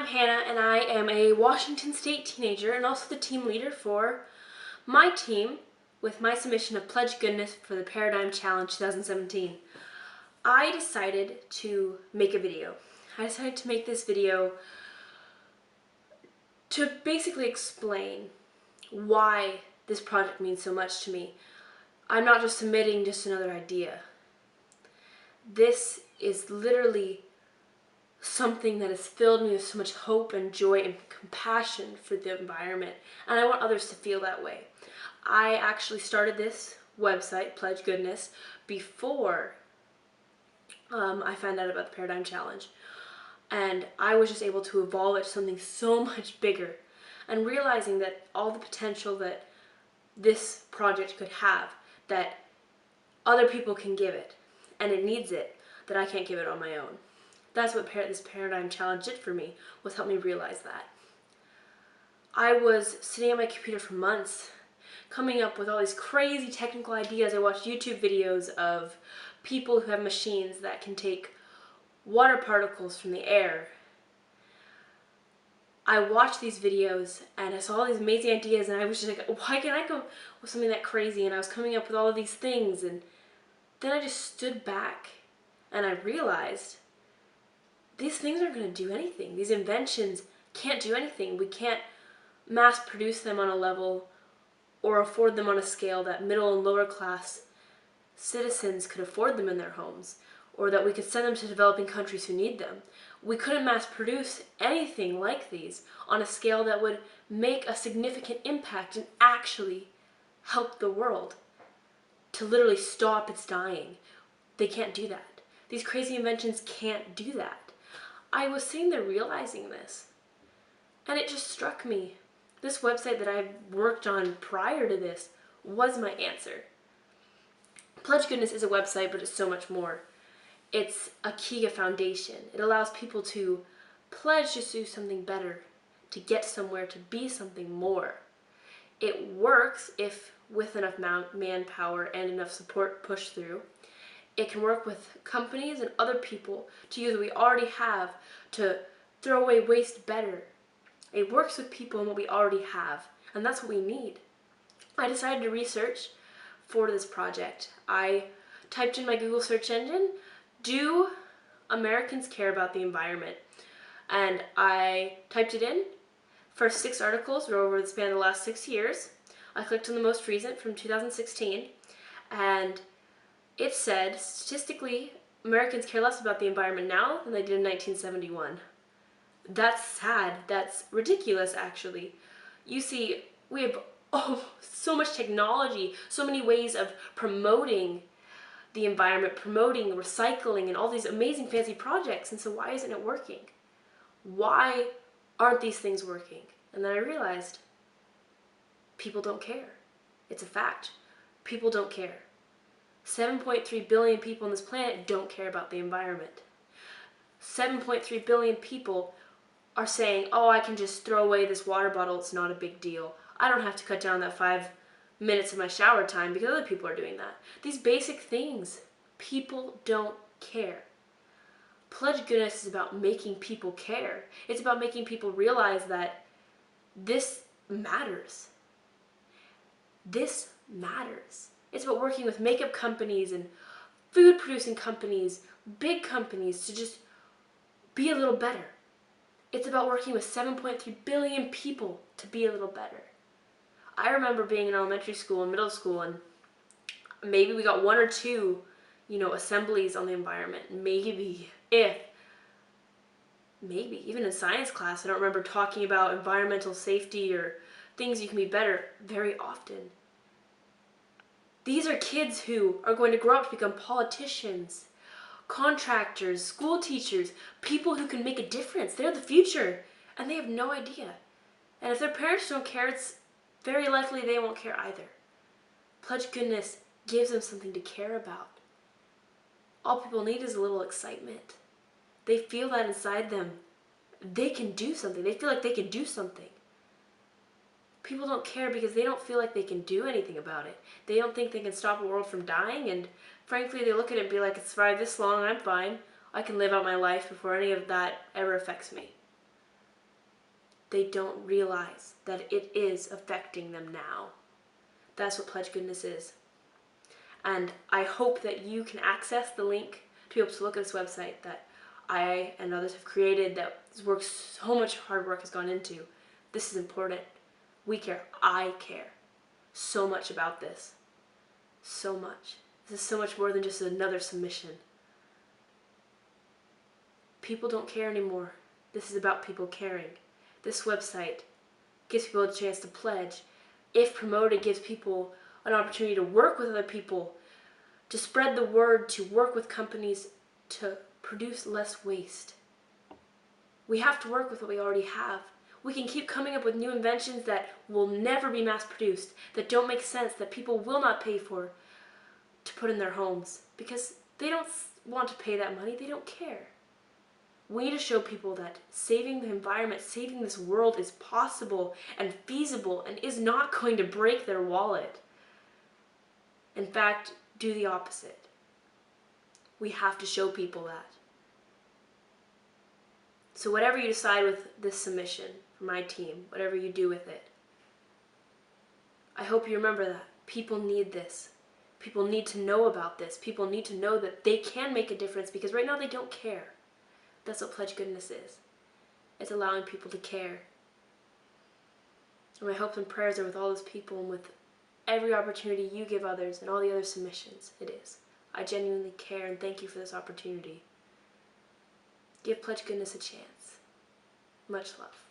Hannah, and I am a Washington State teenager and also the team leader for my team with my submission of Pledge Goodness for the Paradigm Challenge 2017. I decided to make a video. I decided to make this video to basically explain why this project means so much to me. I'm not just submitting just another idea. This is literally something that has filled me with so much hope and joy and compassion for the environment, and I want others to feel that way. I actually started this website, Pledge Goodness, before I found out about the Paradigm Challenge, and I was just able to evolve it to something so much bigger, and realizing that all the potential that this project could have, that other people can give it, and it needs it, that I can't give it on my own. That's what this Paradigm Challenge did for me, was help me realize that. I was sitting at my computer for months, coming up with all these crazy technical ideas. I watched YouTube videos of people who have machines that can take water particles from the air. I watched these videos and I saw all these amazing ideas, and I was just like, why can't I come with something that crazy? And I was coming up with all of these things, and then I just stood back and I realized these things aren't going to do anything. These inventions can't do anything. We can't mass produce them on a level or afford them on a scale that middle and lower class citizens could afford them in their homes, or that we could send them to developing countries who need them. We couldn't mass produce anything like these on a scale that would make a significant impact and actually help the world to literally stop its dying. They can't do that. These crazy inventions can't do that. I was sitting there realizing this, and it just struck me. This website that I worked on prior to this was my answer. Pledge Goodness is a website, but it's so much more. It's a key, a foundation. It allows people to pledge to do something better, to get somewhere, to be something more. It works if with enough manpower and enough support pushed through. It can work with companies and other people to use what we already have to throw away waste better. It works with people and what we already have, and that's what we need. I decided to research for this project. I typed in my Google search engine, do Americans care about the environment? And I typed it in. First 6 articles were over the span of the last 6 years. I clicked on the most recent from 2016, and it said, statistically, Americans care less about the environment now than they did in 1971. That's sad. That's ridiculous, actually. You see, we have so much technology, so many ways of promoting the environment, promoting recycling and all these amazing fancy projects, and so why isn't it working? Why aren't these things working? And then I realized people don't care. It's a fact. People don't care. 7.3 billion people on this planet don't care about the environment. 7.3 billion people are saying, oh, I can just throw away this water bottle, it's not a big deal. I don't have to cut down that 5 minutes of my shower time because other people are doing that. These basic things, people don't care. Pledge Goodness is about making people care. It's about making people realize that this matters. This matters. It's about working with makeup companies and food producing companies, big companies, to just be a little better. It's about working with 7.3 billion people to be a little better. I remember being in elementary school and middle school, and maybe we got 1 or 2, assemblies on the environment. Maybe, even in science class, I don't remember talking about environmental safety or things you can be better very often. These are kids who are going to grow up to become politicians, contractors, school teachers, people who can make a difference. They're the future, and they have no idea. And if their parents don't care, it's very likely they won't care either. Pledge Goodness gives them something to care about. All people need is a little excitement. They feel that inside them. They can do something. They feel like they can do something. People don't care because they don't feel like they can do anything about it. They don't think they can stop the world from dying, and frankly, they look at it and be like, it's survived this long, I'm fine. I can live out my life before any of that ever affects me. they don't realize that it is affecting them now. That's what Pledge Goodness is. And I hope that you can access the link to be able to look at this website that I and others have created, that so much hard work has gone into. This is important. We care. I care so much about this. So much. This is so much more than just another submission. People don't care anymore. This is about people caring. This website gives people a chance to pledge. If promoted, gives people an opportunity to work with other people, to spread the word, to work with companies to produce less waste. We have to work with what we already have. We can keep coming up with new inventions that will never be mass produced, that don't make sense, that people will not pay for to put in their homes because they don't want to pay that money, they don't care. We need to show people that saving the environment, saving this world is possible and feasible and is not going to break their wallet. In fact, do the opposite. We have to show people that. So whatever you decide with this submission for my team, whatever you do with it, I hope you remember that. People need this. People need to know about this. People need to know that they can make a difference because right now they don't care. That's what Pledge Goodness is. It's allowing people to care. And my hopes and prayers are with all those people and with every opportunity you give others and all the other submissions. It is. I genuinely care and thank you for this opportunity. Give Pledge Goodness a chance. Much love.